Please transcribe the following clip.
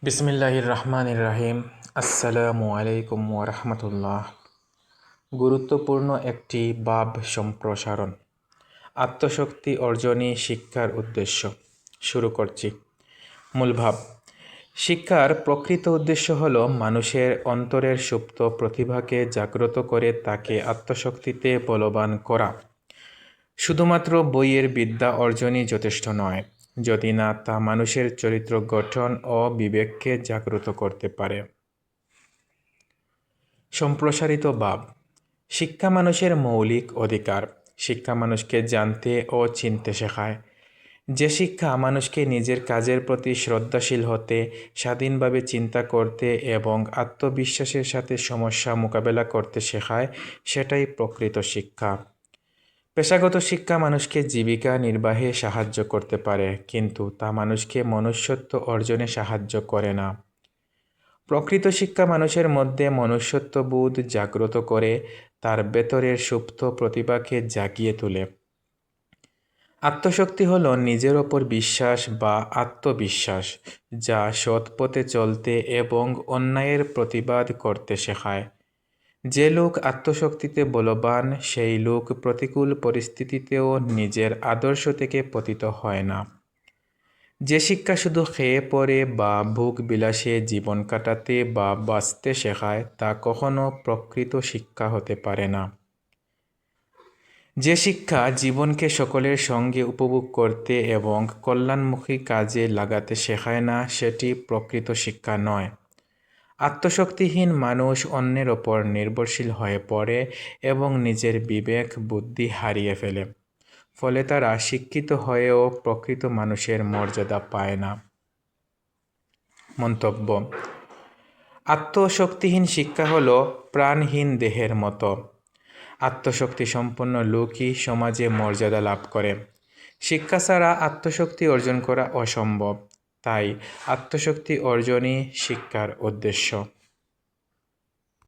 বিসমিল্লাহির রহমানির রহিম। আসসালামু আলাইকুম ওরহমতুল্লাহ। গুরুত্বপূর্ণ একটি বাব সম্প্রসারণ। আত্মশক্তি অর্জনই শিক্ষার উদ্দেশ্য। শুরু করছি। মূল ভাব। শিক্ষার প্রকৃত উদ্দেশ্য হল মানুষের অন্তরের সুপ্ত প্রতিভাকে জাগ্রত করে তাকে আত্মশক্তিতে বলবান করা। শুধুমাত্র বইয়ের বিদ্যা অর্জনই যথেষ্ট নয়, যদি না তা মানুষের চরিত্র গঠন ও বিবেককে জাগ্রত করতে পারে। সম্প্রসারিত ভাব। শিক্ষা মানুষের মৌলিক অধিকার। শিক্ষা মানুষকে জানতে ও চিনতে শেখায়। যে শিক্ষা মানুষকে নিজের কাজের প্রতি শ্রদ্ধাশীল হতে, স্বাধীনভাবে চিন্তা করতে এবং আত্মবিশ্বাসের সাথে সমস্যা মোকাবেলা করতে শেখায়, সেটাই প্রকৃত শিক্ষা। পেশাগত শিক্ষা মানুষকে জীবিকা নির্বাহে সাহায্য করতে পারে, কিন্তু তা মানুষকে মনুষ্যত্ব অর্জনে সাহায্য করে না। প্রকৃত শিক্ষা মানুষের মধ্যে মনুষ্যত্ববোধ জাগ্রত করে, তার ভেতরের সুপ্ত প্রতিভাকে জাগিয়ে তোলে। আত্মশক্তি হল নিজের ওপর বিশ্বাস বা আত্মবিশ্বাস, যা সৎ পথে চলতে এবং অন্যায়ের প্রতিবাদ করতে শেখায়। যে লোক আত্মশক্তিতে বলবান, সেই লোক প্রতিকূল পরিস্থিতিতেও নিজের আদর্শ থেকে পতিত হয় না। যে শিক্ষা শুধু খেয়ে পড়ে বা ভোগ বিলাসে জীবন কাটাতে বা বাঁচতে শেখায়, তা কখনো প্রকৃত শিক্ষা হতে পারে না। যে শিক্ষা জীবনকে সকলের সঙ্গে উপভোগ করতে এবং কল্যাণমুখী কাজে লাগাতে শেখায় না, সেটি প্রকৃত শিক্ষা নয়। আত্মশক্তিহীন মানুষ অন্যের ওপর নির্ভরশীল হয়ে পড়ে এবং নিজের বিবেক বুদ্ধি হারিয়ে ফেলে। ফলে তারা শিক্ষিত হয়েও প্রকৃত মানুষের মর্যাদা পায় না। মন্তব্য। আত্মশক্তিহীন শিক্ষা হল প্রাণহীন দেহের মতো। আত্মশক্তি সম্পন্ন লোকই সমাজে মর্যাদা লাভ করে। শিক্ষা ছাড়া আত্মশক্তি অর্জন করা অসম্ভব। তাই আত্মশক্তি অর্জনই শিক্ষার উদ্দেশ্য।